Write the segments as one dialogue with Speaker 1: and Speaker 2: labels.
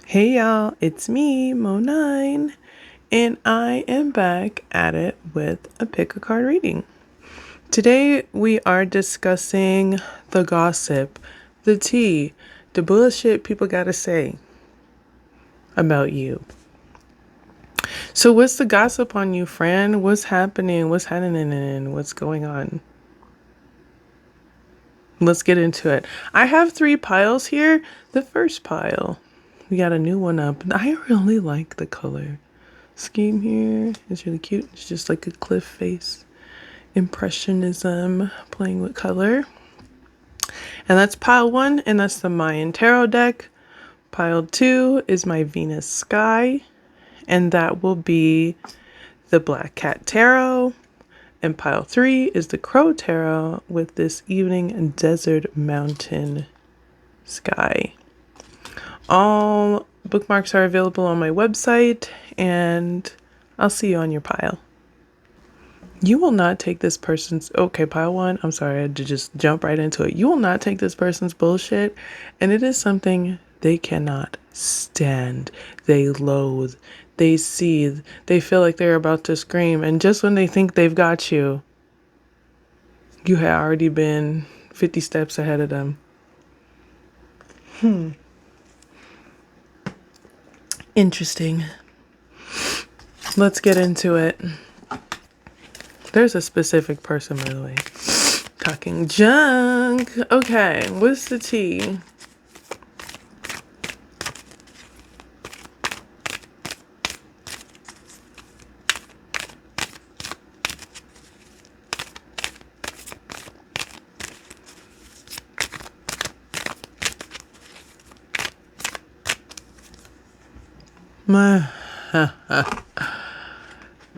Speaker 1: Hey y'all, it's me, Mo9, and I am back at it with a pick a card reading. Today we are discussing the gossip, the tea, the bullshit people gotta say about you. So what's the gossip on you, friend? What's happening? What's happening? What's going on? Let's get into it. I have 3 piles here. The first pile, we got a new one up. I really like the color scheme here. It's really cute. It's just like a cliff face. Impressionism, playing with color. And that's pile 1, and that's the Mayan Tarot deck. Pile 2 is my Venus Sky, and that will be the Black Cat Tarot. And pile 3 is the Crow Tarot with this Evening Desert Mountain Sky. All bookmarks are available on my website, and I'll see you on your pile. You will not take this person's... Okay, pile 1. I'm sorry, I had to just jump right into it. You will not take this person's bullshit, and it is something they cannot stand. They loathe. They seethe. They feel like they're about to scream, and just when they think they've got you, you had already been 50 steps ahead of them. Interesting. Let's get into it. There's a specific person, by the way, talking junk. Okay, what's the tea?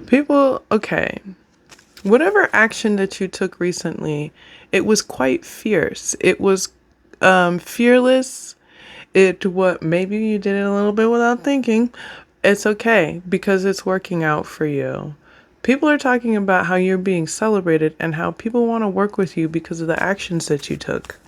Speaker 1: People, okay. Whatever action that you took recently, it was quite fierce. It was fearless. Maybe you did it a little bit without thinking. It's okay because it's working out for you. People are talking about how you're being celebrated and how people want to work with you because of the actions that you took.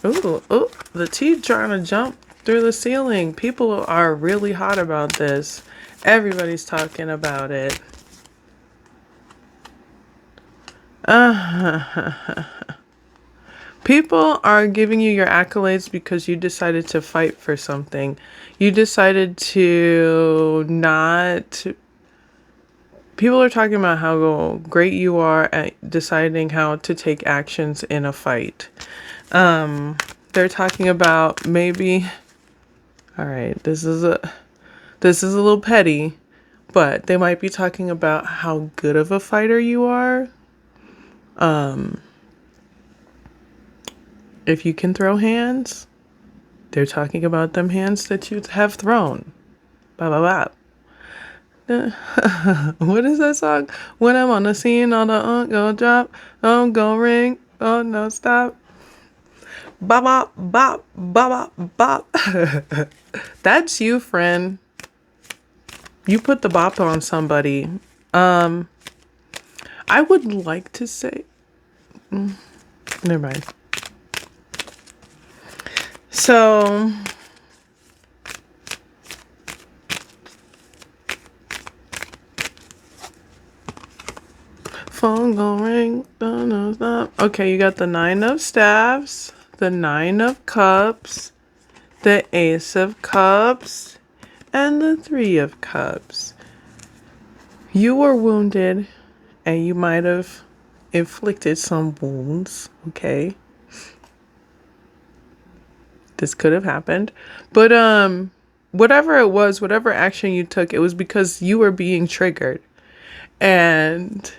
Speaker 1: Ooh, the tea trying to jump through the ceiling. People are really hot about this. Everybody's talking about it. People are giving you your accolades because you decided to fight for something. You decided to not... People are talking about how great you are at deciding how to take actions in a fight. They're talking about maybe... All right, this is a little petty, but they might be talking about how good of a fighter you are. If you can throw hands, they're talking about them hands that you have thrown. Ba ba ba. What is that song? When I'm on the scene, all the go drop, go ring, oh no stop. Bop bop bop bop bop bop. That's you, friend. You put the bop on somebody. I would like to say... never mind. So... phone gon' ring. No, stop. Okay, you got the 9 of Staffs, the 9 of Cups, the Ace of Cups, and the 3 of Cups. You were wounded, and you might have inflicted some wounds, okay? This could have happened. But whatever it was, whatever action you took, it was because you were being triggered. And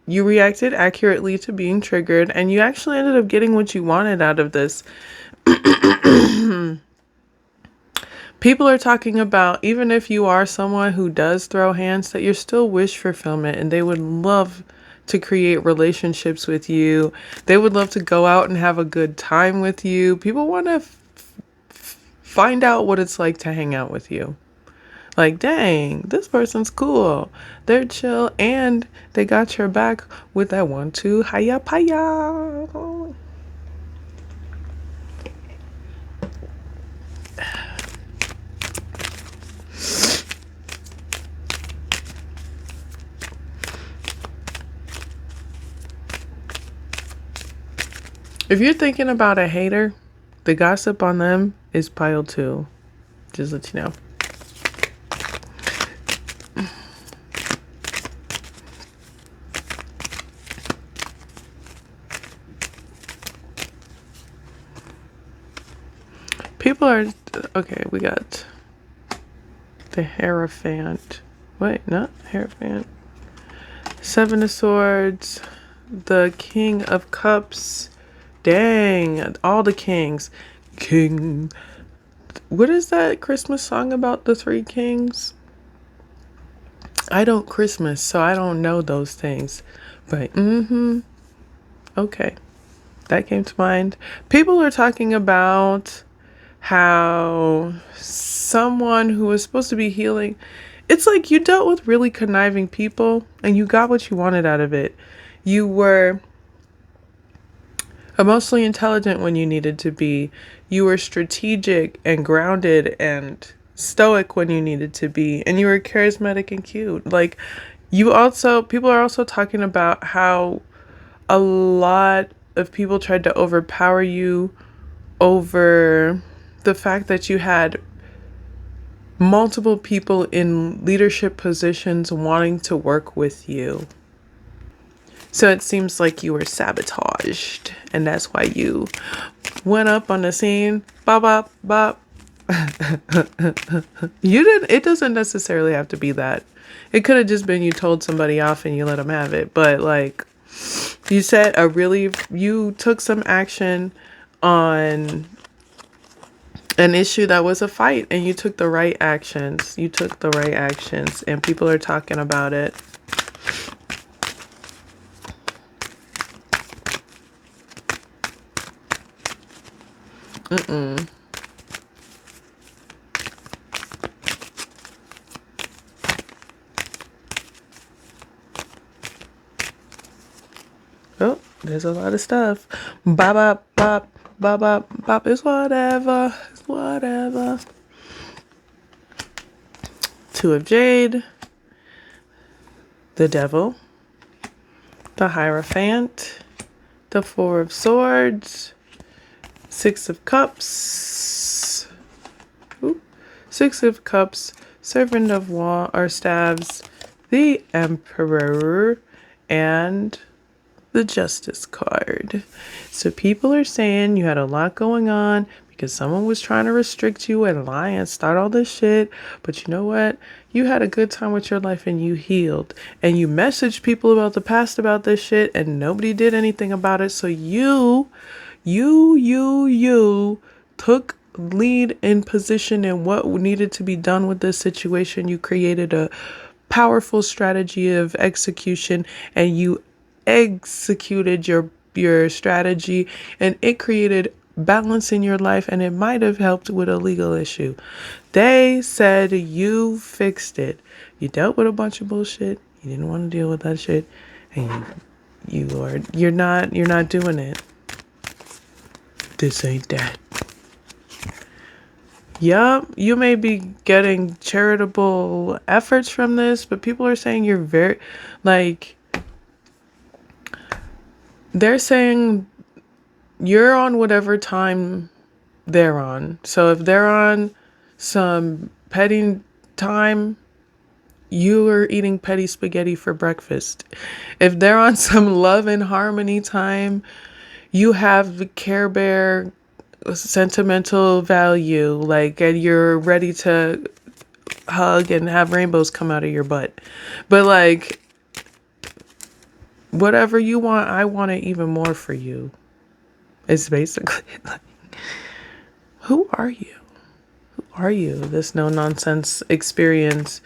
Speaker 1: you reacted accurately to being triggered, and you actually ended up getting what you wanted out of this. People are talking about, even if you are someone who does throw hands, that you're still wish fulfillment, and they would love to create relationships with you. They would love to go out and have a good time with you. People want to find out what it's like to hang out with you. Like, dang, this person's cool. They're chill, and they got your back with that 1-2 hiya paya. If you're thinking about a hater, the gossip on them is pile 2. Just let you know. People are... Okay, we got the Hierophant. Wait, not Hierophant. 7 of Swords. The King of Cups. Dang, all the kings. King. What is that Christmas song about the 3 kings? I don't Christmas, so I don't know those things. But, okay. That came to mind. People are talking about how someone who was supposed to be healing, it's like you dealt with really conniving people and you got what you wanted out of it. You were emotionally intelligent when you needed to be. You were strategic and grounded and stoic when you needed to be. And you were charismatic and cute. Like, people are also talking about how a lot of people tried to overpower you over the fact that you had multiple people in leadership positions wanting to work with you. So it seems like you were sabotaged, and that's why you went up on the scene. Bop, bop, bop. It doesn't necessarily have to be that. It could have just been you told somebody off and you let them have it. But like, you took some action on an issue that was a fight, and you took the right actions. And people are talking about it. Oh, there's a lot of stuff. Bop, bop, bop, bop, bop, bop. It's whatever. It's whatever. 2 of Jade. The Devil. The Hierophant. The 4 of Swords. 6 of Cups. Ooh. 6 of Cups. Servant of Staves. The Emperor. And the Justice card. So people are saying you had a lot going on because someone was trying to restrict you and lie and start all this shit. But you know what? You had a good time with your life and you healed. And you messaged people about the past about this shit and nobody did anything about it. So you took lead in position in what needed to be done with this situation. You created a powerful strategy of execution and you executed your strategy, and it created balance in your life, and it might have helped with a legal issue. They said you fixed it. You dealt with a bunch of bullshit. You didn't want to deal with that shit, and you're not doing it. This ain't that. Yup, you may be getting charitable efforts from this, but people are saying you're very, like, they're saying you're on whatever time they're on. So if they're on some petty time, you are eating petty spaghetti for breakfast. If they're on some love and harmony time, you have the Care Bear sentimental value, like, and you're ready to hug and have rainbows come out of your butt. But like, whatever you want, I want it even more for you. It's basically like, who are you? Who are you? This no nonsense experience.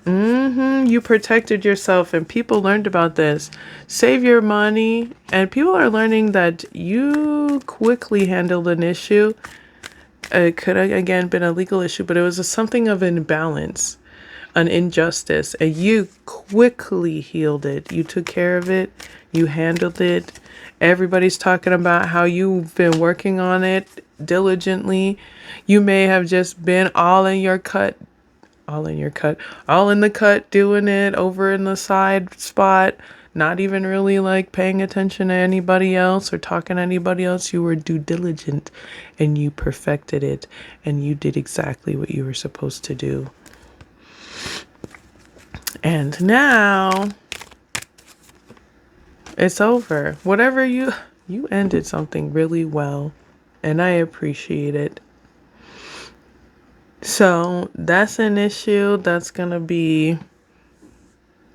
Speaker 1: You protected yourself and people learned about this. Save your money, and people are learning that you quickly handled an issue. It could have, again, been a legal issue, but it was something of imbalance, an injustice, and you quickly healed it. You took care of it. You handled it. Everybody's talking about how you've been working on it diligently. You may have just been all in your cut all in your cut, all in the cut, doing it over in the side spot, not even really like paying attention to anybody else or talking to anybody else. You were due diligent and you perfected it and you did exactly what you were supposed to do. And now it's over. Whatever you ended something really well, and I appreciate it. So that's an issue that's gonna be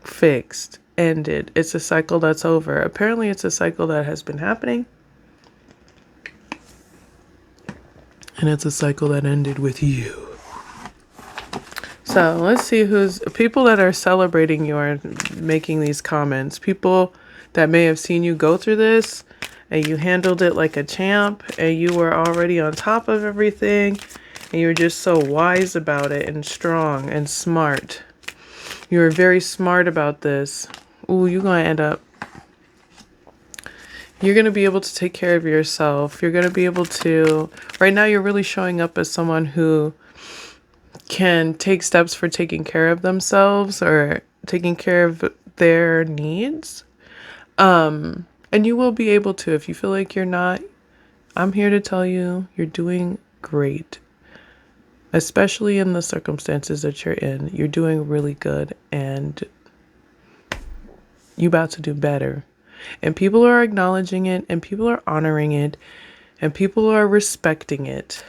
Speaker 1: fixed, ended. It's a cycle that's over. Apparently it's a cycle that has been happening, and it's a cycle that ended with you. So let's see who's people that are celebrating you are making these comments. People that may have seen you go through this and you handled it like a champ and you were already on top of everything and you were just so wise about it and strong and smart. You were very smart about this. Ooh, you're going to end up. You're going to be able to take care of yourself. You're going to be able to. Right now, you're really showing up as someone who can take steps for taking care of themselves or taking care of their needs. And you will be able to. If you feel like you're not, I'm here to tell you you're doing great. Especially in the circumstances that you're in. You're doing really good and you're about to do better. And people are acknowledging it and people are honoring it and people are respecting it.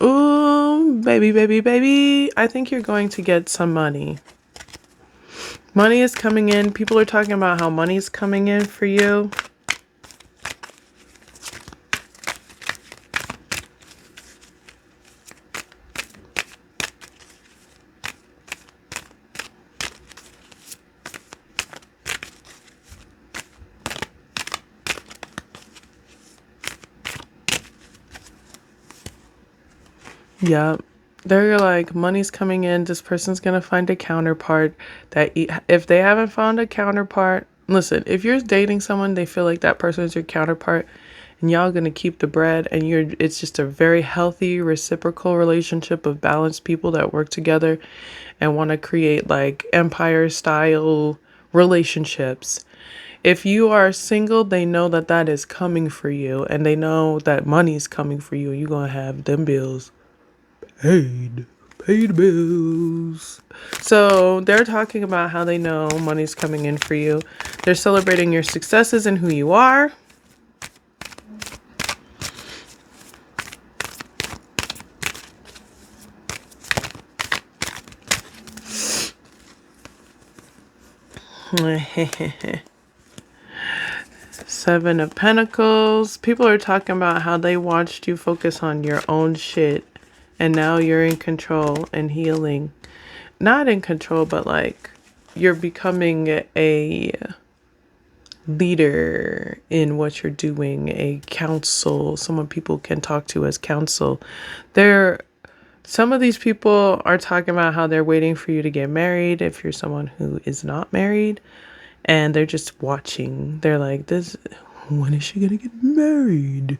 Speaker 1: Ooh, baby, baby, baby. I think you're going to get some money. Money is coming in. People are talking about how money's coming in for you. Yep. They're like, money's coming in. This person's going to find a counterpart that if they haven't found a counterpart, listen, if you're dating someone, they feel like that person is your counterpart and y'all going to keep the bread and it's just a very healthy reciprocal relationship of balanced people that work together and want to create like empire style relationships. If you are single, they know that that is coming for you and they know that money's coming for you. You're going to have them bills paid bills. So they're talking about how they know money's coming in for you. They're celebrating your successes and who you are. Seven of Pentacles. People are talking about how they watched you focus on your own shit. And now you're in control and healing. Not in control, but like you're becoming a leader in what you're doing, a counsel, someone people can talk to as counsel. Some of these people are talking about how they're waiting for you to get married if you're someone who is not married. And they're just watching. They're like, when is she going to get married?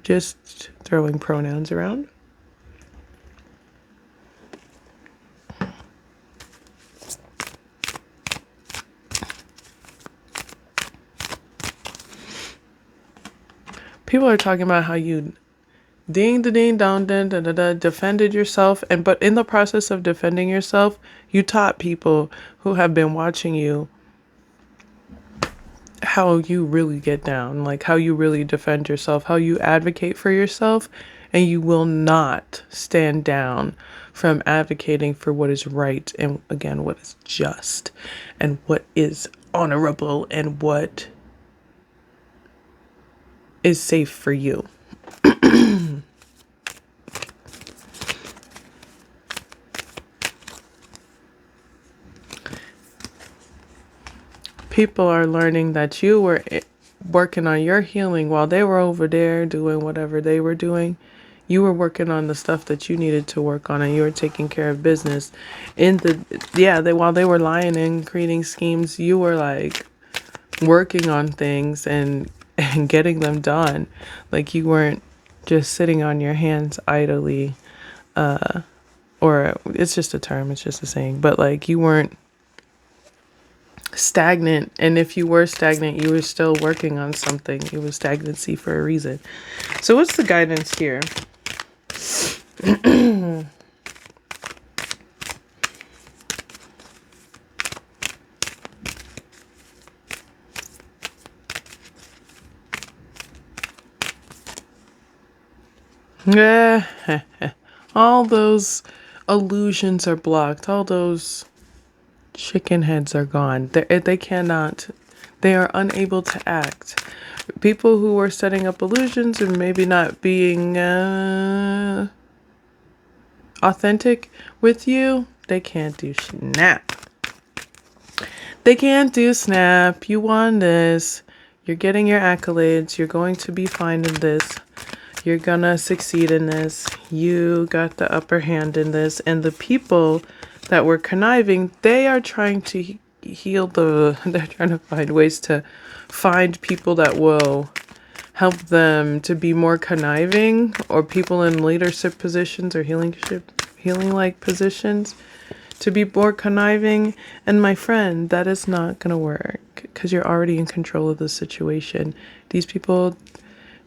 Speaker 1: Just throwing pronouns around. People are talking about how you ding da ding dong da da da defended yourself, but in the process of defending yourself, you taught people who have been watching you how you really get down, like how you really defend yourself, how you advocate for yourself, and you will not stand down from advocating for what is right and again what is just and what is honorable and what is safe for you. People are learning that you were working on your healing while they were over there doing whatever they were doing. You were working on the stuff that you needed to work on and you were taking care of business. While they were lying and creating schemes, you were like working on things and getting them done. Like you weren't just sitting on your hands idly, or it's just a term, it's just a saying, but like you weren't stagnant. And if you were stagnant, you were still working on something. It was stagnancy for a reason. So what's the guidance here? All those illusions are blocked. All those chicken heads are gone. They cannot, they are unable to act. People who are setting up illusions and maybe not being authentic with you, they can't do snap. They can't do snap. You won this. You're getting your accolades. You're going to be fine in this. You're gonna succeed in this. You got the upper hand in this. And the people that were conniving, they are trying to heal they're trying to find ways to find people that will help them to be more conniving, or people in leadership positions or healing like positions to be more conniving. And my friend, that is not gonna work because you're already in control of the situation. These people,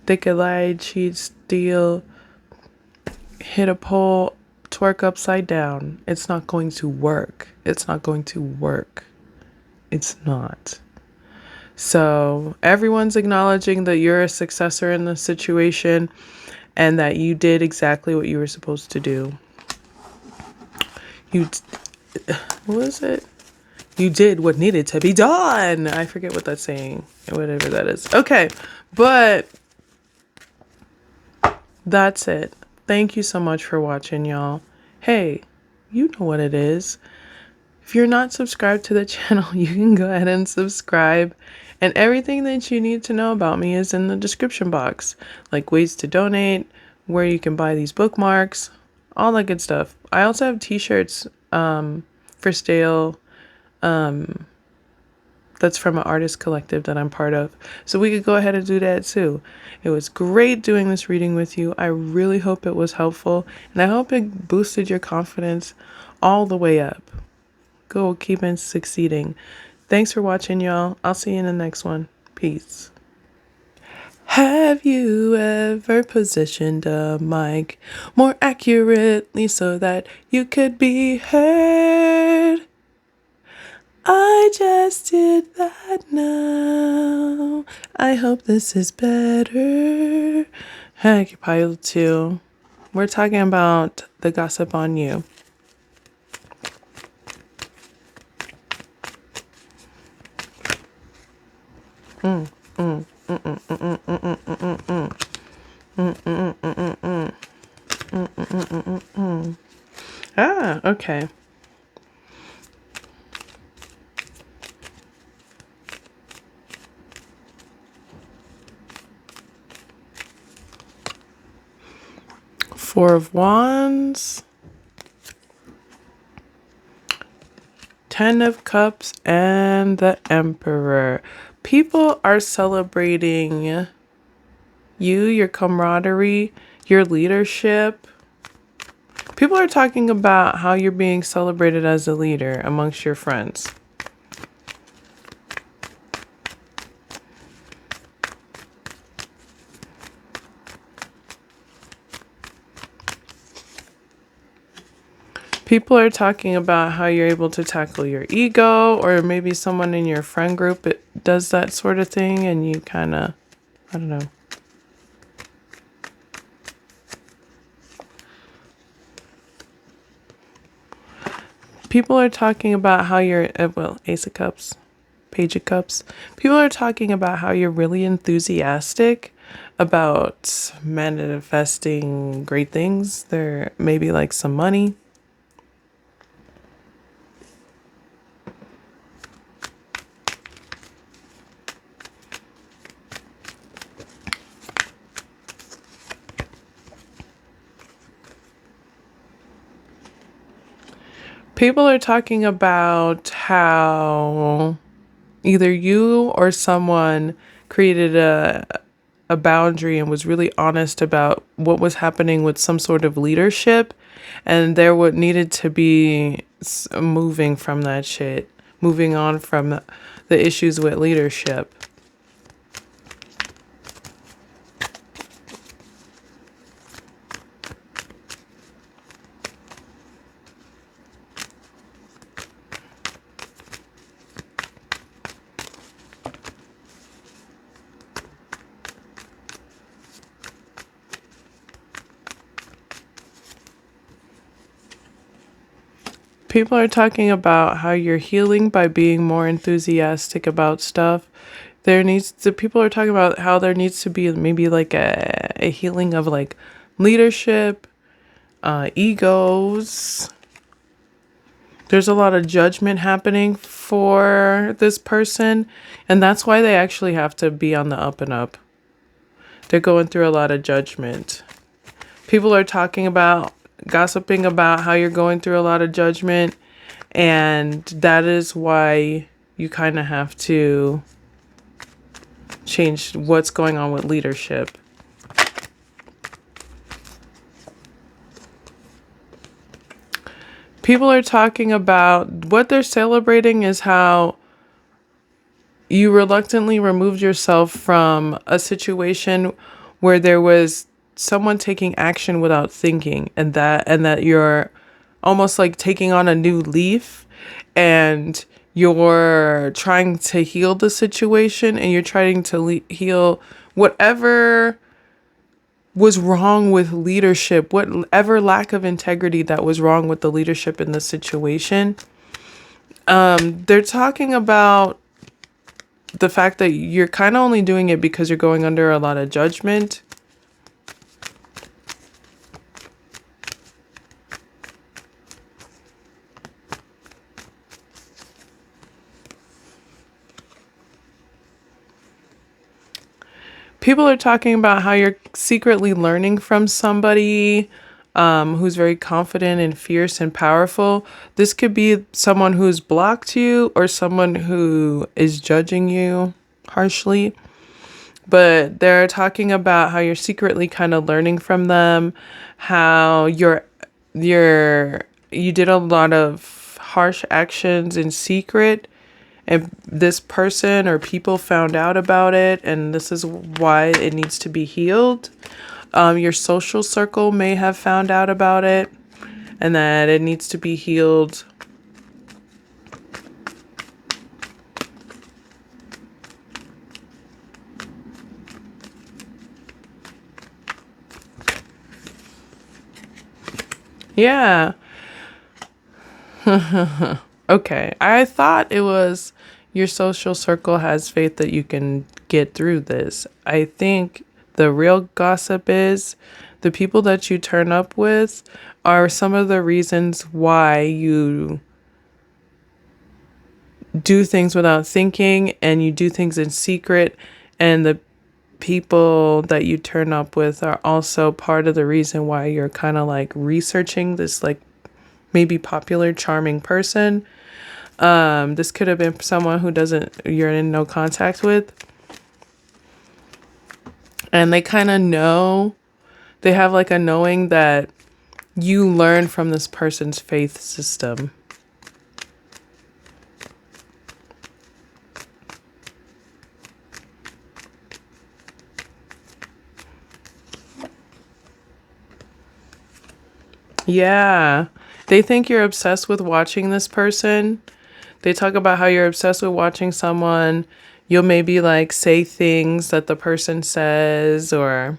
Speaker 1: they could lie, cheat, steal, hit a pole, twerk upside down. It's not going to work. It's not going to work. It's not. So everyone's acknowledging that you're a successor in the situation and that you did exactly what you were supposed to do. What was it? You did what needed to be done. I forget what that's saying. Whatever that is. Okay. But that's it. Thank you so much for watching, y'all. Hey, you know what it is. If you're not subscribed to the channel, you can go ahead and subscribe. And everything that you need to know about me is in the description box. Like ways to donate, where you can buy these bookmarks, all that good stuff. I also have t-shirts for sale. That's from an artist collective that I'm part of. So we could go ahead and do that too. It was great doing this reading with you. I really hope it was helpful. And I hope it boosted your confidence all the way up. Go keep on succeeding. Thanks for watching, y'all. I'll see you in the next one. Peace. Have you ever positioned a mic more accurately so that you could be heard? I just did that now. I hope this is better. Heck, pile 2. We're talking about the gossip on you. Ah, okay. Four of Wands, 10 of Cups, and the Emperor. People are celebrating you, your camaraderie, your leadership. People are talking about how you're being celebrated as a leader amongst your friends. People are talking about how you're able to tackle your ego, or maybe someone in your friend group does that sort of thing and you kind of, I don't know. People are talking about how you're, well, Ace of Cups, Page of Cups. People are talking about how you're really enthusiastic about manifesting great things. There may be like some money. People are talking about how either you or someone created a boundary and was really honest about what was happening with some sort of leadership, and there would needed to be moving from that shit, moving on from the issues with leadership. People are talking about how you're healing by being more enthusiastic about stuff. People are talking about how there needs to be maybe like a healing of like leadership, egos. There's a lot of judgment happening for this person, and that's why they actually have to be on the up and up. They're going through a lot of judgment. People are talking about, gossiping about how you're going through a lot of judgment, and that is why you kind of have to change what's going on with leadership. People are talking about what they're celebrating is how you reluctantly removed yourself from a situation where there was someone taking action without thinking, and that you're almost like taking on a new leaf, and you're trying to heal the situation, and you're trying to heal whatever was wrong with leadership, whatever lack of integrity that was wrong with the leadership in the situation. They're talking about the fact that you're kind of only doing it because you're going under a lot of judgment. People are talking about how you're secretly learning from somebody who's very confident and fierce and powerful. This could be someone who's blocked you or someone who is judging you harshly. But they're talking about how you're secretly kind of learning from them, how you did a lot of harsh actions in secret, and this person or people found out about it, and this is why it needs to be healed. Your social circle may have found out about it, and that it needs to be healed. Yeah. Okay. I thought it was your social circle has faith that you can get through this. I think the real gossip is the people that you turn up with are some of the reasons why you do things without thinking and you do things in secret, and the people that you turn up with are also part of the reason why you're kind of like researching this like maybe popular charming person. This could have been someone who you're in no contact with, and they kind of know, they have like a knowing that you learn from this person's faith system. Yeah. They think you're obsessed with watching this person. They talk about how you're obsessed with watching someone. You'll maybe like say things that the person says, or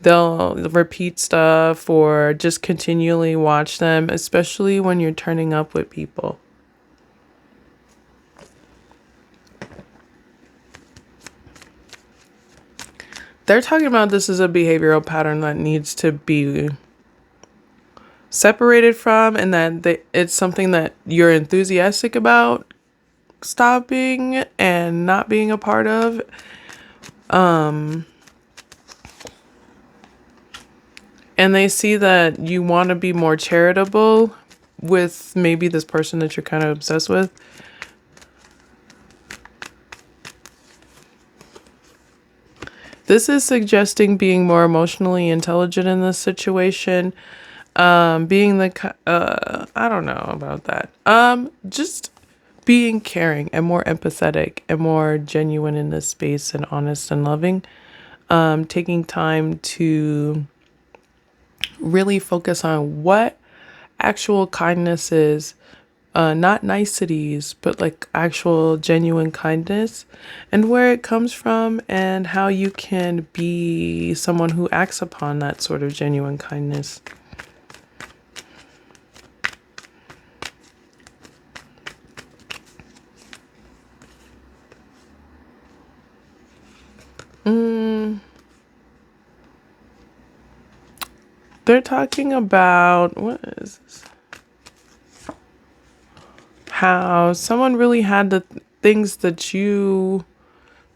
Speaker 1: they'll repeat stuff, or just continually watch them, especially when you're turning up with people. They're talking about this as a behavioral pattern that needs to be separated from, and that it's something that you're enthusiastic about stopping and not being a part of. And they see that you want to be more charitable with maybe this person that you're kind of obsessed with. This is suggesting being more emotionally intelligent in this situation. Being I don't know about that. Just being caring and more empathetic and more genuine in this space and honest and loving. Taking time to really focus on what actual kindness is, not niceties, but like actual genuine kindness and where it comes from and how you can be someone who acts upon that sort of genuine kindness. They're talking about, what is this? How someone really had the things that you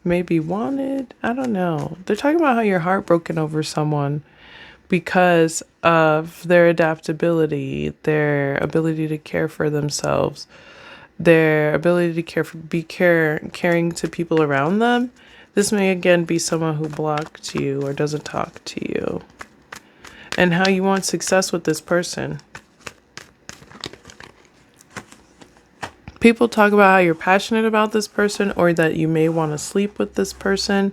Speaker 1: maybe wanted. I don't know. They're talking about how you're heartbroken over someone because of their adaptability, their ability to care for themselves, their ability to caring to people around them. This may again be someone who blocked you or doesn't talk to you. And how you want success with this person. People talk about how you're passionate about this person or that you may want to sleep with this person.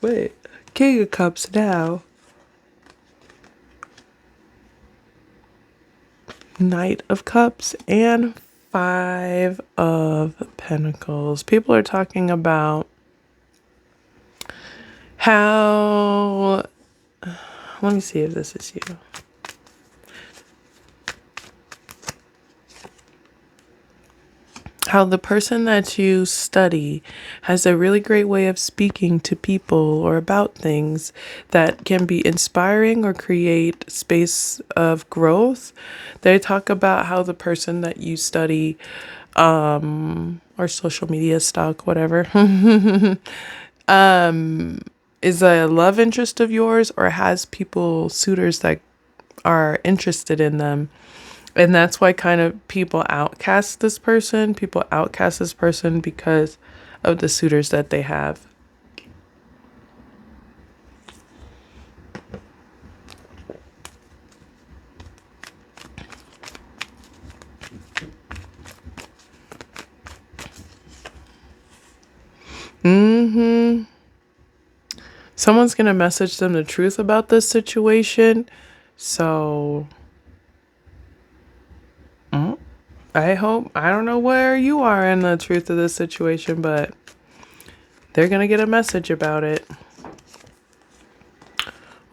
Speaker 1: Wait. King of Cups now. Knight of Cups and Five of Pentacles. People are talking about how... Let me see if this is you. How the person that you study has a really great way of speaking to people or about things that can be inspiring or create space of growth. They talk about how the person that you study, or social media stalk, whatever, is a love interest of yours or has suitors that are interested in them. And that's why kind of people outcast this person. People outcast this person because of the suitors that they have. Someone's going to message them the truth about this situation. So I don't know where you are in the truth of this situation, but they're going to get a message about it.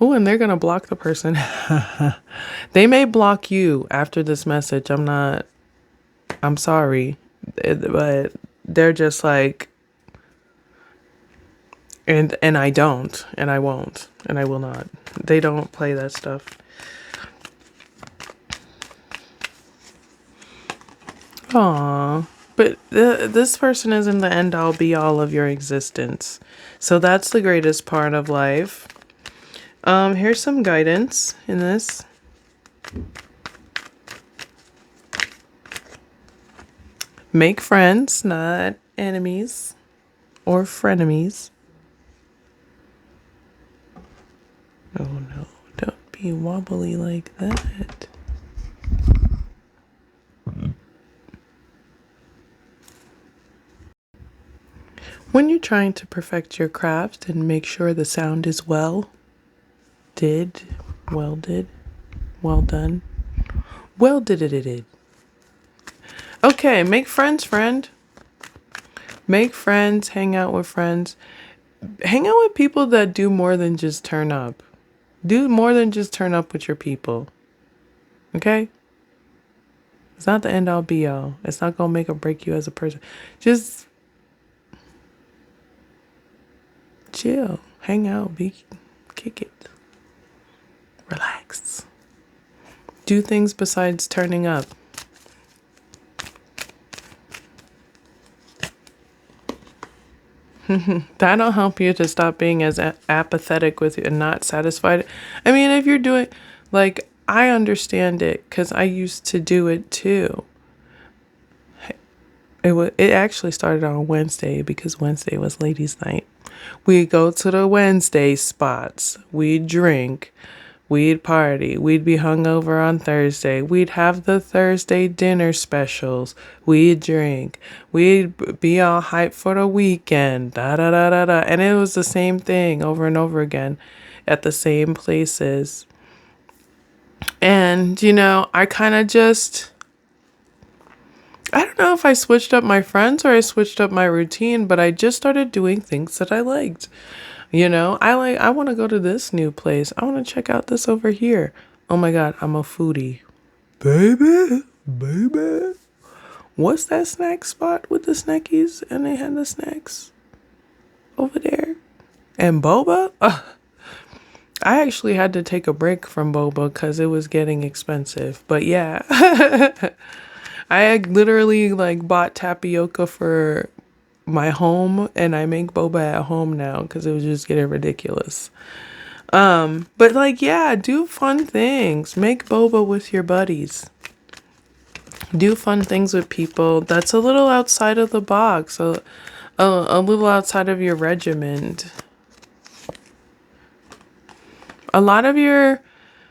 Speaker 1: Oh, and they're going to block the person. They may block you after this message. I'm sorry. But they're just like, and I don't, and I won't, and I will not. They don't play that stuff. Aww. But this person isn't the end all be all of your existence. So that's the greatest part of life. Here's some guidance in this. Make friends, not enemies or frenemies. Oh no, don't be wobbly like that. When you're trying to perfect your craft and make sure the sound is well done, it. Okay, make friends, friend. Make friends, hang out with friends. Hang out with people that do more than just turn up. Do more than just turn up with your people. Okay? It's not the end all be all. It's not going to make or break you as a person. Just chill, hang out, kick it, relax. Do things besides turning up. That'll help you to stop being as apathetic with it and not satisfied. I mean, if you're doing, like, I understand it because I used to do it too. It actually started on Wednesday because Wednesday was ladies' night. We'd go to the Wednesday spots. We'd drink. We'd party. We'd be hungover on Thursday. We'd have the Thursday dinner specials. We'd drink. We'd be all hyped for the weekend. Da da da da da. And it was the same thing over and over again at the same places. And, I kind of I don't know if I switched up my friends or I switched up my routine, but I just started doing things that I liked. I want to go to this new place. I want to check out this over here. Oh my God, I'm a foodie. Baby. What's that snack spot with the snackies? And they had the snacks over there. And boba? I actually had to take a break from boba because it was getting expensive. But yeah, I literally bought tapioca for my home and I make boba at home now because it was just getting ridiculous. But yeah, do fun things. Make boba with your buddies. Do fun things with people. That's a little outside of the box. A little outside of your regiment. A lot of your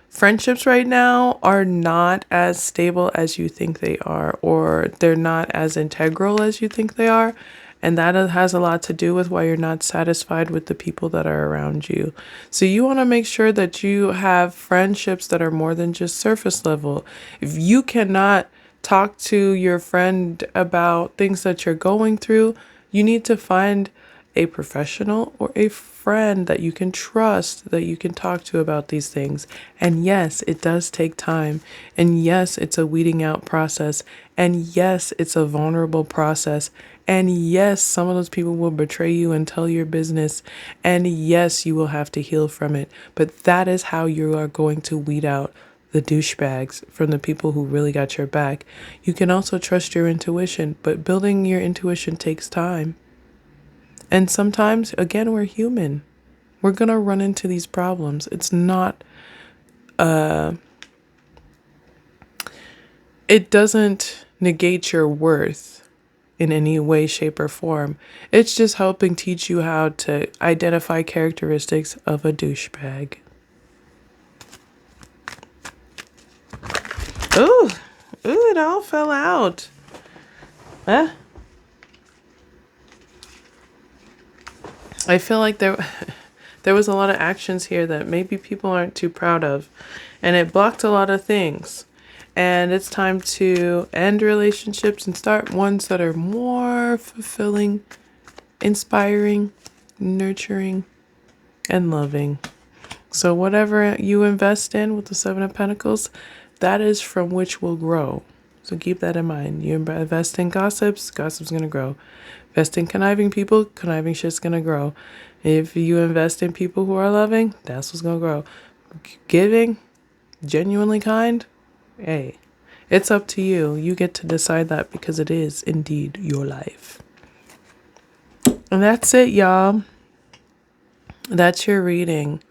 Speaker 1: friendships right now are not as stable as you think they are, or they're not as integral as you think they are. And that has a lot to do with why you're not satisfied with the people that are around you. So you want to make sure that you have friendships that are more than just surface level. If you cannot talk to your friend about things that you're going through, you need to find a professional or a friend that you can trust, that you can talk to about these things. And yes, it does take time. And yes, it's a weeding out process. And yes, it's a vulnerable process. And yes, some of those people will betray you and tell your business. And yes, you will have to heal from it. But that is how you are going to weed out the douchebags from the people who really got your back. You can also trust your intuition, but building your intuition takes time. And sometimes, again, we're human. We're going to run into these problems. It's not, it doesn't negate your worth in any way, shape, or form. It's just helping teach you how to identify characteristics of a douchebag. Ooh, it all fell out. Huh? I feel like there was a lot of actions here that maybe people aren't too proud of, and it blocked a lot of things. And it's time to end relationships and start ones that are more fulfilling, inspiring, nurturing, and loving. So whatever you invest in with the Seven of Pentacles, that is from which will grow. So keep that in mind. You invest in gossip's going to grow. Invest in conniving people, conniving shit's going to grow. If you invest in people who are loving, that's what's going to grow. Giving, genuinely kind, hey, it's up to you. You get to decide that because it is indeed your life. And that's it, y'all. That's your reading.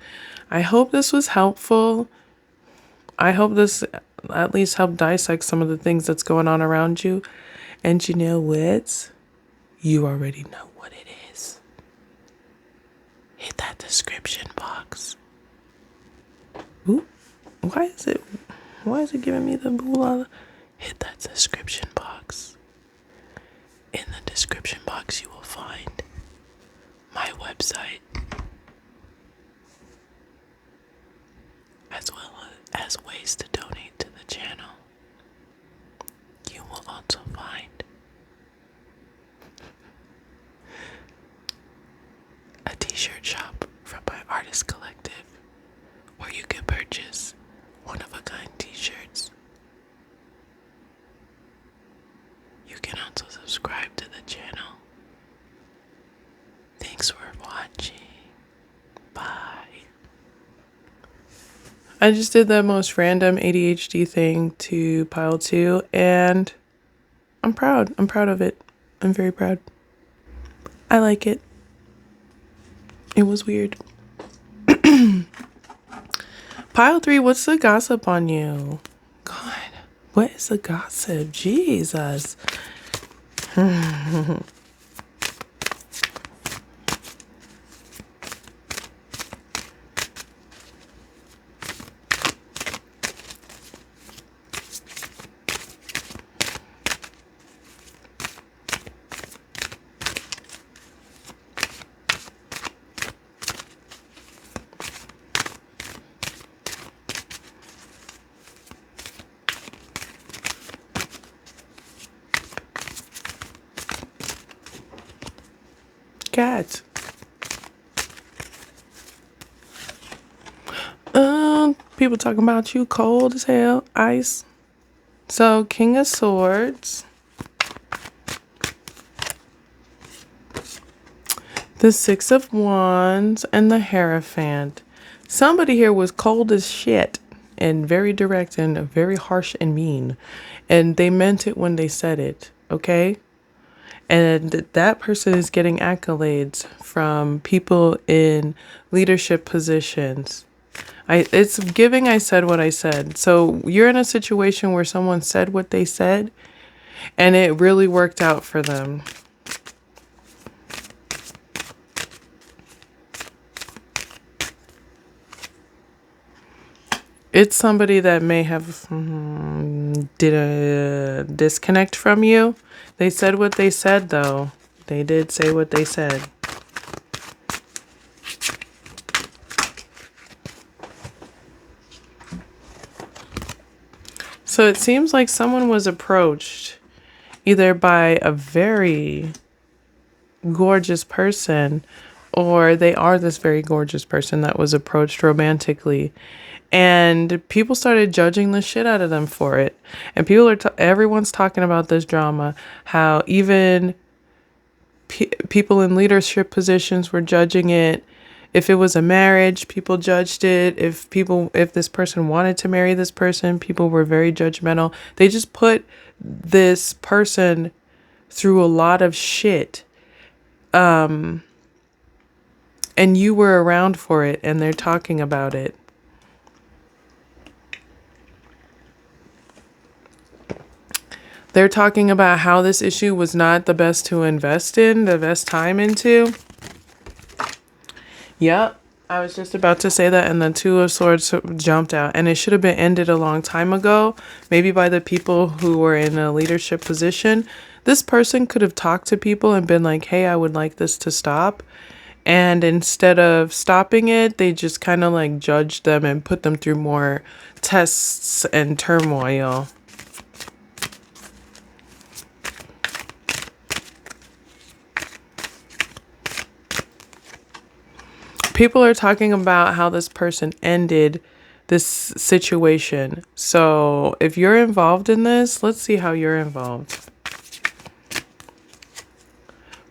Speaker 1: I hope this was helpful. I hope this at least helped dissect some of the things that's going on around you. And you know what? You already know what it is. Hit that description box. Ooh, why is it giving me the moolah? Hit that description box. In the description box, you will find my website, as well as ways to donate to the channel. You will also find a t-shirt shop from my artist collective where you can purchase one-of-a-kind t-shirts. You can also subscribe to the channel. Thanks for watching. Bye. I just did the most random ADHD thing to pile 2, and I'm proud. I'm proud of it. I'm very proud. I like it. It was weird. Pile 3, what's the gossip on you? God, what is the gossip? Jesus. Cat. People talking about you cold as hell, ice. So, King of Swords. The Six of Wands and the Hierophant. Somebody here was cold as shit and very direct and very harsh and mean. And they meant it when they said it, okay? And that person is getting accolades from people in leadership positions. It's giving I said what I said. So you're in a situation where someone said what they said and it really worked out for them. It's somebody that may have did a disconnect from you. They said what they said, though. They did say what they said. So it seems like someone was approached either by a very gorgeous person or they are this very gorgeous person that was approached romantically. And people started judging the shit out of them for it. And everyone's talking about this drama, how even people in leadership positions were judging it. If it was a marriage, people judged it. If this person wanted to marry this person, people were very judgmental. They just put this person through a lot of shit. And you were around for it and they're talking about it. They're talking about how this issue was not the best to invest in, the best time into. Yep, I was just about to say that, and the Two of Swords jumped out, and it should have been ended a long time ago, maybe by the people who were in a leadership position. This person could have talked to people and been like, hey, I would like this to stop. And instead of stopping it, they just kind of like judged them and put them through more tests and turmoil. People are talking about how this person ended this situation. So if you're involved in this, let's see how you're involved.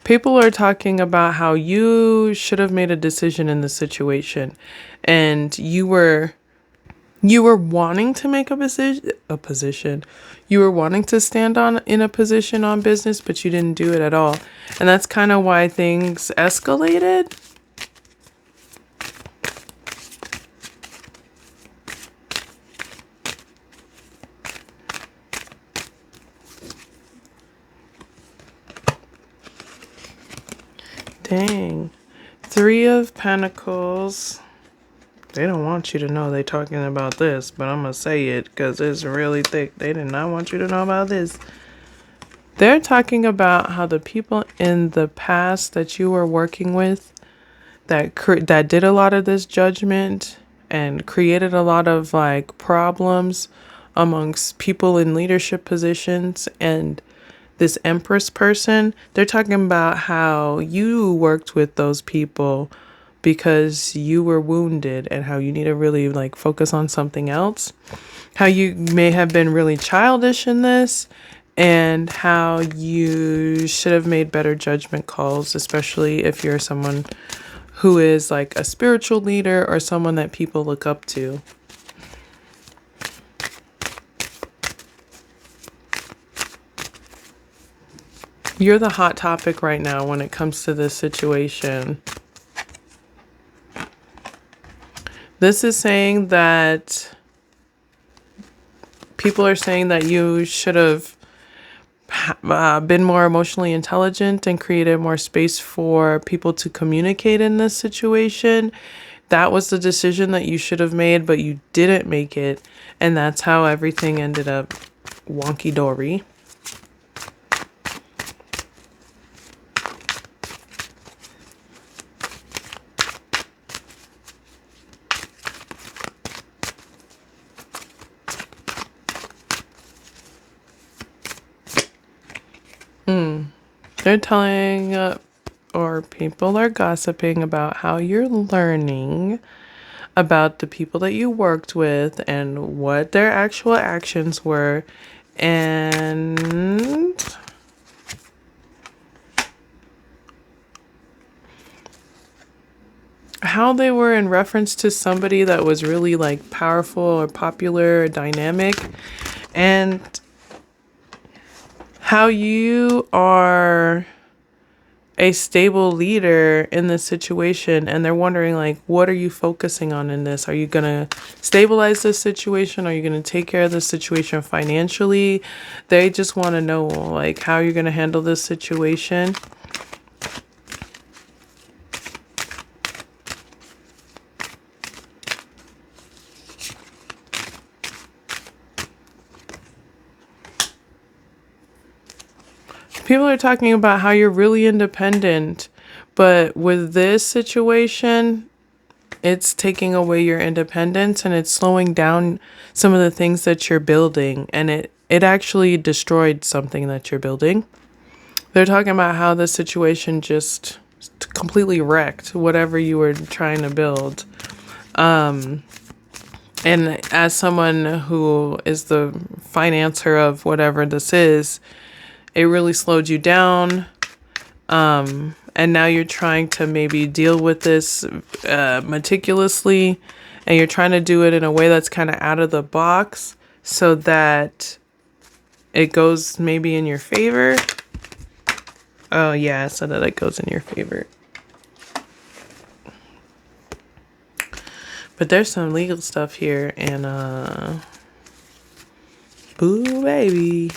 Speaker 1: People are talking about how you should have made a decision in this situation and you were wanting to make a position. You were wanting to stand in a position on business, but you didn't do it at all. And that's kind of why things escalated. Dang. Three of Pentacles. They don't want you to know they're talking about this, but I'm going to say it because it's really thick. They did not want you to know about this. They're talking about how the people in the past that you were working with that did a lot of this judgment and created a lot of like problems amongst people in leadership positions and this Empress person, they're talking about how you worked with those people because you were wounded and how you need to really like focus on something else. How you may have been really childish in this and how you should have made better judgment calls, especially if you're someone who is like a spiritual leader or someone that people look up to. You're the hot topic right now when it comes to this situation. This is saying that people are saying that you should have been more emotionally intelligent and created more space for people to communicate in this situation. That was the decision that you should have made, but you didn't make it. And that's how everything ended up wonky dory. They're telling, or people are gossiping about how you're learning about the people that you worked with and what their actual actions were, and how they were in reference to somebody that was really like powerful or popular or dynamic, and how you are a stable leader in this situation, and they're wondering like, what are you focusing on in this? Are you gonna stabilize this situation? Are you gonna take care of this situation financially? They just want to know like how you're gonna handle this situation. People are talking about how you're really independent, but with this situation, it's taking away your independence and it's slowing down some of the things that you're building, and it actually destroyed something that you're building. They're talking about how the situation just completely wrecked whatever you were trying to build. And as someone who is the financer of whatever this is, it really slowed you down. And now you're trying to maybe deal with this meticulously, and you're trying to do it in a way that's kind of out of the box so that it goes maybe in your favor. Oh yeah, so that it goes in your favor. But there's some legal stuff here, and boo baby.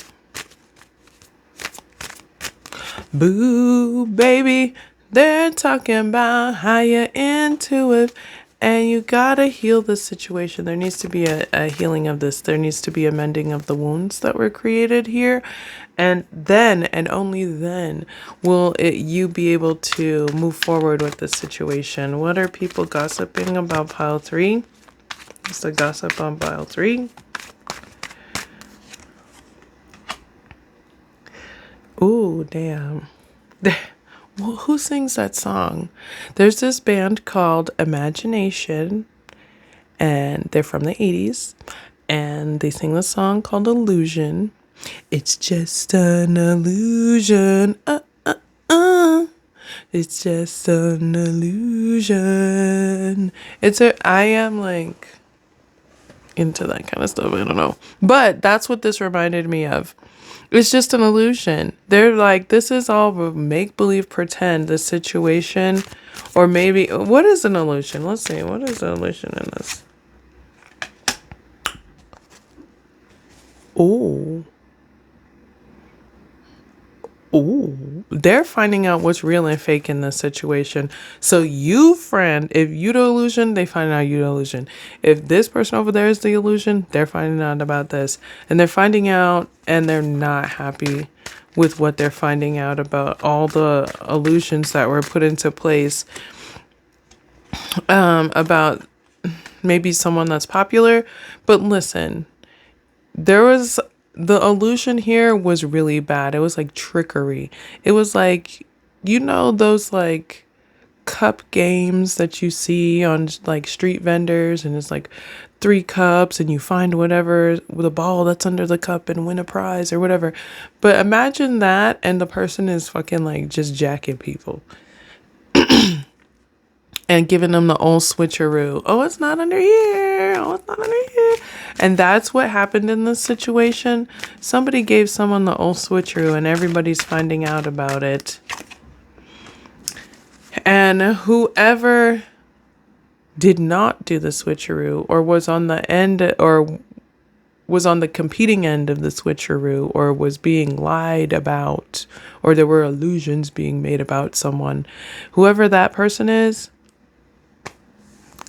Speaker 1: Boo, baby, they're talking about how you're into it and you gotta heal the situation. There needs to be a healing of this. There needs to be a mending of the wounds that were created here. And then, and only then, will you be able to move forward with this situation. What are people gossiping about pile 3? It's the gossip on pile 3. Ooh, damn. Well, who sings that song? There's this band called Imagination, and they're from the 80s, and they sing the song called Illusion. It's just an illusion. It's just an illusion. I am like into that kind of stuff. I don't know. But that's what this reminded me of. It's just an illusion. They're like, this is all make-believe pretend, the situation. Or maybe, what is an illusion? Let's see, what is an illusion in this? Oh. Ooh, they're finding out what's real and fake in this situation. So you, friend, if you the illusion, they find out you the illusion. If this person over there is the illusion, they're finding out about this. And they're finding out and they're not happy with what they're finding out about all the illusions that were put into place about maybe someone that's popular. But listen, the illusion here was really bad. It was like trickery. It was like, you know, those like cup games that you see on like street vendors, and it's like 3 cups and you find whatever with a ball that's under the cup and win a prize or whatever. But imagine that, and the person is fucking like just jacking people. And giving them the old switcheroo. Oh, it's not under here. Oh, it's not under here. And that's what happened in this situation. Somebody gave someone the old switcheroo and everybody's finding out about it. And whoever did not do the switcheroo, or was on the end, or was on the competing end of the switcheroo, or was being lied about, or there were illusions being made about someone, whoever that person is,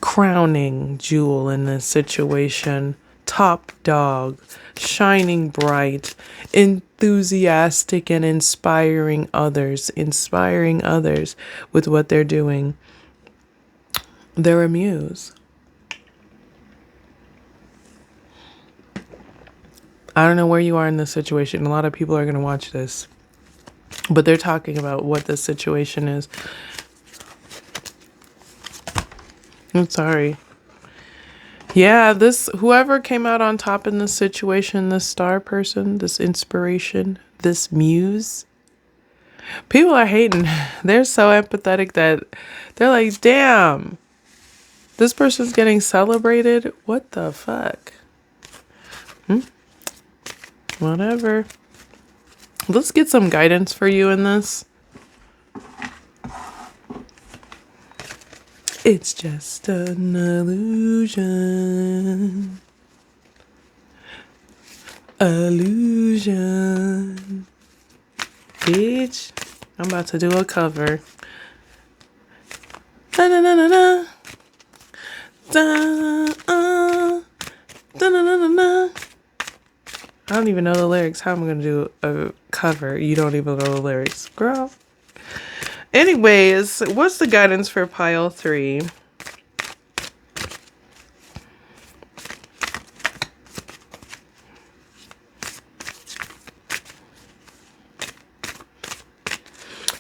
Speaker 1: crowning jewel in this situation, top dog, shining bright, enthusiastic, and inspiring others with what they're doing. They're a muse. I don't know where you are in this situation. A lot of people are going to watch this, but they're talking about what the situation is. I'm sorry. Yeah, whoever came out on top in this situation, this star person, this inspiration, this muse, people are hating. They're so empathetic that they're like, damn, this person's getting celebrated. What the fuck? Whatever. Let's get some guidance for you in this. It's just an illusion. Illusion. Bitch, I'm about to do a cover. Da na na na na. Da da na na na na. I don't even know the lyrics. How am I gonna do a cover? You don't even know the lyrics, girl. Anyways, what's the guidance for pile 3?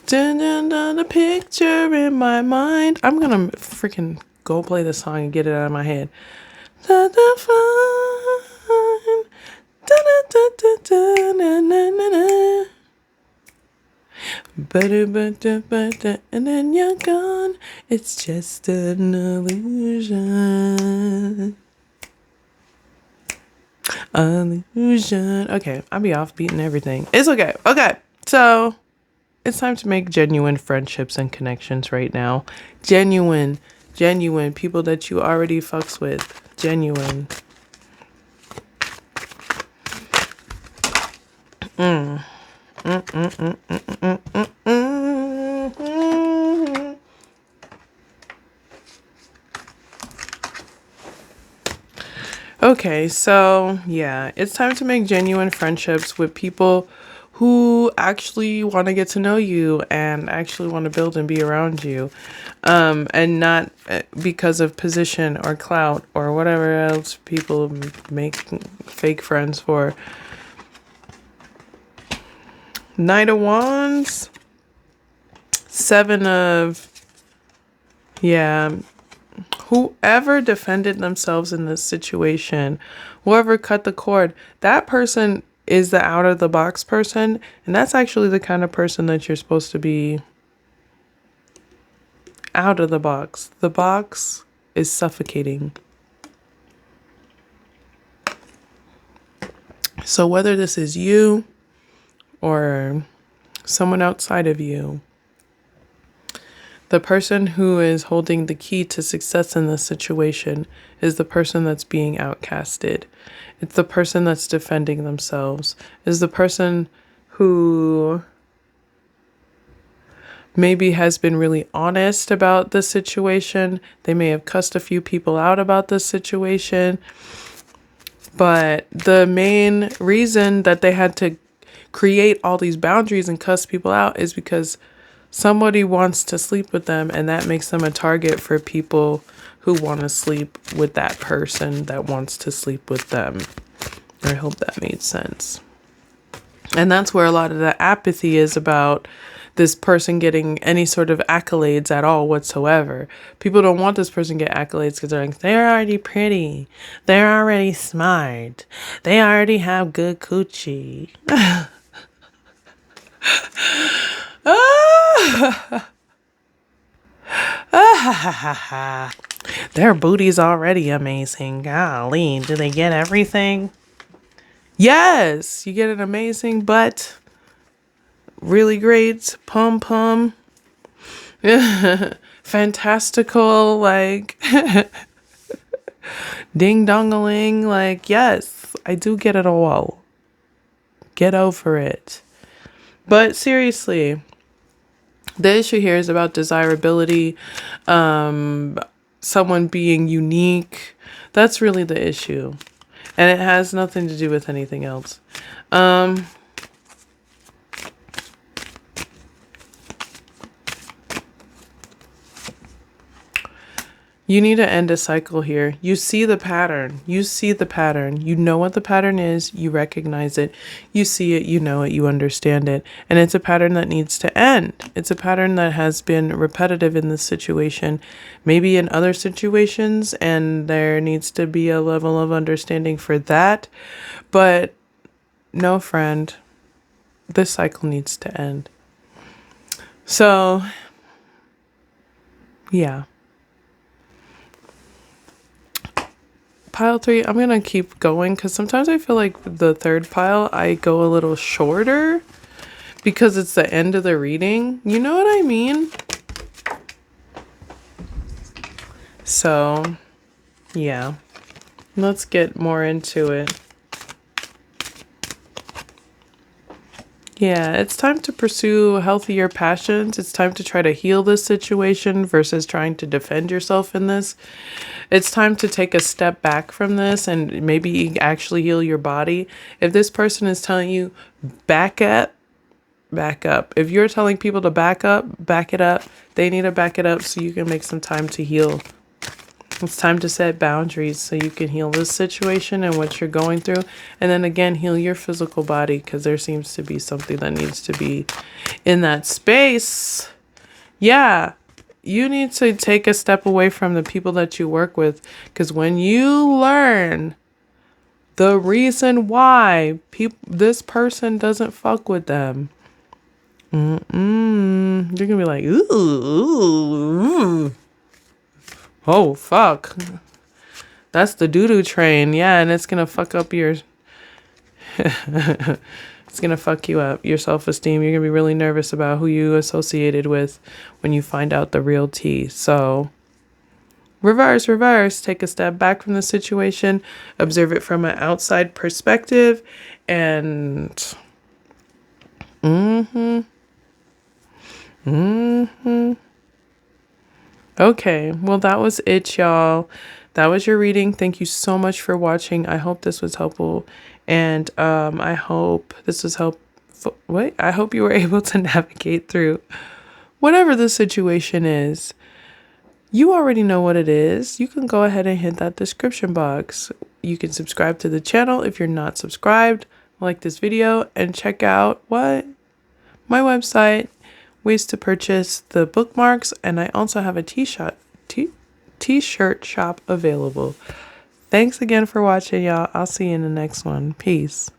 Speaker 1: Dun, dun, dun, the picture in my mind. I'm gonna freaking go play the song and get it out of my head. Da, da, fine. Da, da, da, da, da, na, na, na, na. And then you're gone. It's just an illusion. Illusion. Okay, I'll be off beating everything. It's okay. Okay, so it's time to make genuine friendships and connections right now. Genuine people that you already fucks with. Genuine. Okay, so yeah, it's time to make genuine friendships with people who actually want to get to know you and actually want to build and be around you, and not because of position or clout or whatever else people make fake friends for. Knight of Wands, 7 of, yeah, whoever defended themselves in this situation, whoever cut the cord, that person is the out of the box person. And that's actually the kind of person that you're supposed to be. Out of the box. The box is suffocating. So whether this is you or someone outside of you, the person who is holding the key to success in this situation is the person that's being outcasted. It's the person that's defending themselves. Is the person who maybe has been really honest about the situation. They may have cussed a few people out about this situation. But the main reason that they had to create all these boundaries and cuss people out is because somebody wants to sleep with them, and that makes them a target for people who want to sleep with that person that wants to sleep with them. I hope that made sense. And that's where a lot of the apathy is about this person getting any sort of accolades at all whatsoever. People don't want this person to get accolades because they're like, they're already pretty. They're already smart. They already have good coochie. Their booty's already amazing. Golly, do they get everything? Yes, you get an amazing butt. Really great pum. fantastical, like ding dongaling, like, yes, I do get it all. Get over it. But seriously, the issue here is about desirability, someone being unique. That's really the issue. And it has nothing to do with anything else. You need to end a cycle here. You see the pattern. You see the pattern. You know what the pattern is. You recognize it. You see it. You know it. You understand it. And it's a pattern that needs to end. It's a pattern that has been repetitive in this situation, maybe in other situations, and there needs to be a level of understanding for that. But no, friend, this cycle needs to end. So, yeah. Pile 3, I'm going to keep going because sometimes I feel like the third pile, I go a little shorter because it's the end of the reading. You know what I mean? So, yeah. Let's get more into it. Yeah, it's time to pursue healthier passions. It's time to try to heal this situation versus trying to defend yourself in this. It's time to take a step back from this and maybe actually heal your body. If this person is telling you back up, back up. If you're telling people to back up, back it up. They need to back it up so you can make some time to heal. It's time to set boundaries so you can heal this situation and what you're going through. And then again, heal your physical body because there seems to be something that needs to be in that space. Yeah, you need to take a step away from the people that you work with because when you learn the reason why this person doesn't fuck with them, you're going to be like, ooh. Oh, fuck. That's the doo-doo train. Yeah, and it's going to fuck up your... it's going to fuck you up. Your self-esteem. You're going to be really nervous about who you associated with when you find out the real tea. So, reverse. Take a step back from the situation. Observe it from an outside perspective. And... Okay, well, that was it, y'all. That was your reading. Thank you so much for watching. I hope this was helpful. And I hope this was helpful. I hope you were able to navigate through whatever the situation is. You already know what it is. You can go ahead and hit that description box. You can subscribe to the channel if you're not subscribed. Like this video and check out my website. Ways to purchase the bookmarks, and I also have a t-shirt shop available. Thanks again for watching, y'all. I'll see you in the next one. Peace.